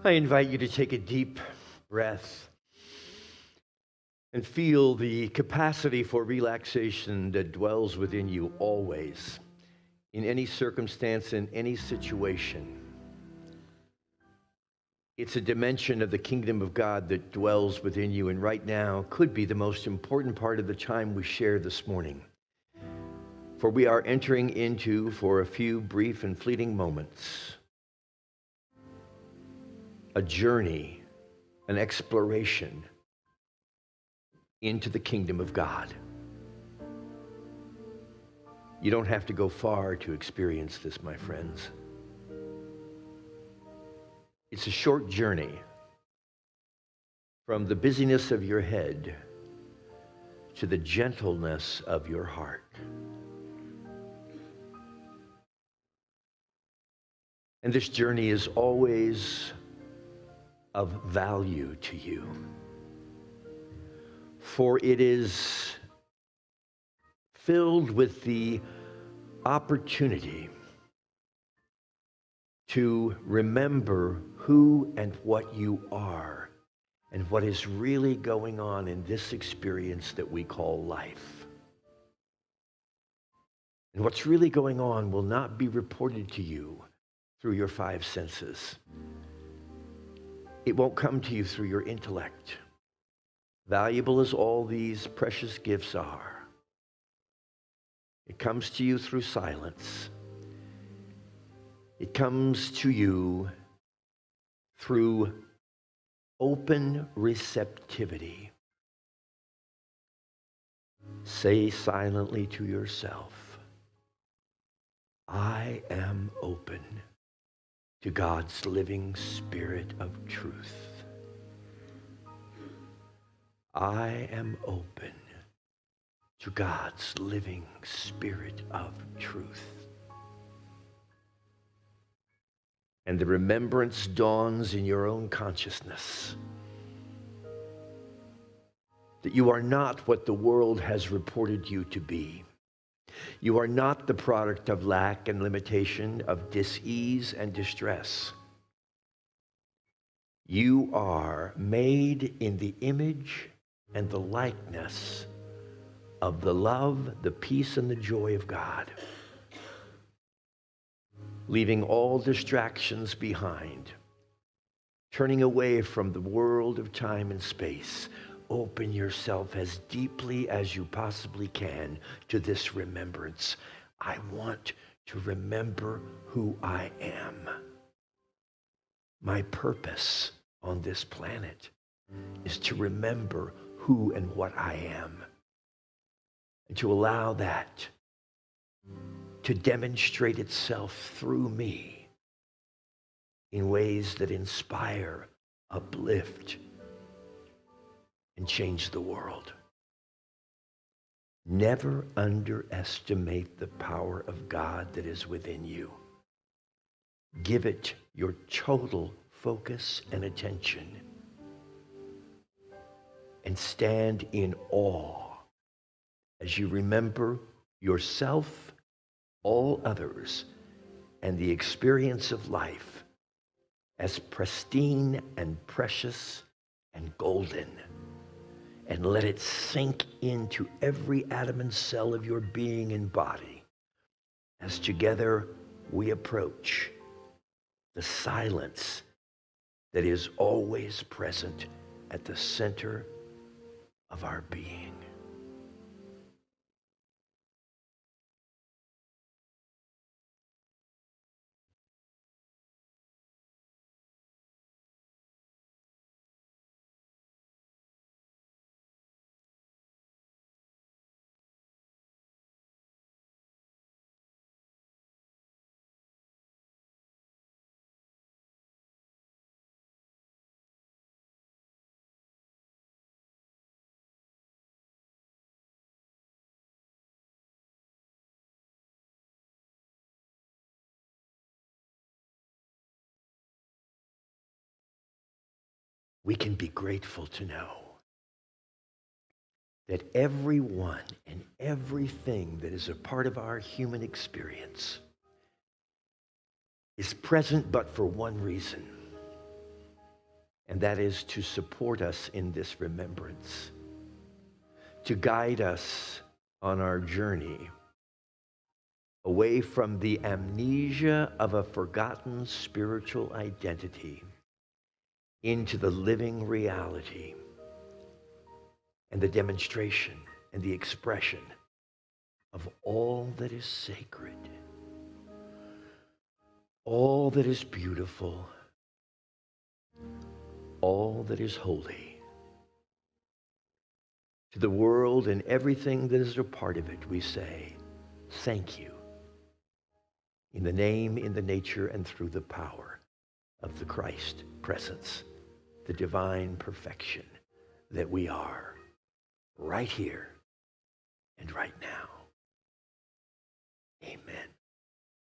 I invite you to take a deep breath and feel the capacity for relaxation that dwells within you always, in any circumstance, in any situation. It's a dimension of the kingdom of God that dwells within you, and right now could be the most important part of the time we share this morning. For we are entering into, for a few brief and fleeting moments, a journey, an exploration into the kingdom of God. You don't have to go far to experience this, my friends. It's a short journey from the busyness of your head to the gentleness of your heart. And this journey is always of value to you, for it is filled with the opportunity to remember who and what you are and what is really going on in this experience that we call life. And what's really going on will not be reported to you through your five senses. It won't come to you through your intellect, valuable as all these precious gifts are. It comes to you through silence. It comes to you through open receptivity. Say silently to yourself, I am open to God's living Spirit of truth. I am open to God's living Spirit of truth. And the remembrance dawns in your own consciousness that you are not what the world has reported you to be. You are not the product of lack and limitation, of dis-ease and distress. You are made in the image and the likeness of the love, the peace, and the joy of God. Leaving all distractions behind, turning away from the world of time and space, open yourself as deeply as you possibly can to this remembrance. I want to remember who I am. My purpose on this planet is to remember who and what I am, and to allow that to demonstrate itself through me in ways that inspire, uplift, and change the world. Never underestimate the power of God that is within you. Give it your total focus and attention, and stand in awe as you remember yourself, all others, and the experience of life as pristine and precious and golden. And let it sink into every atom and cell of your being and body as together we approach the silence that is always present at the center of our being. We can be grateful to know that everyone and everything that is a part of our human experience is present but for one reason: And that is to support us in this remembrance, to guide us on our journey away from the amnesia of a forgotten spiritual identity into the living reality and the demonstration and the expression of all that is sacred, all that is beautiful, all that is holy. To the world and everything that is a part of it, we say, thank you. In the name, in the nature, and through the power of the Christ presence, the divine perfection that we are right here and right now. Amen.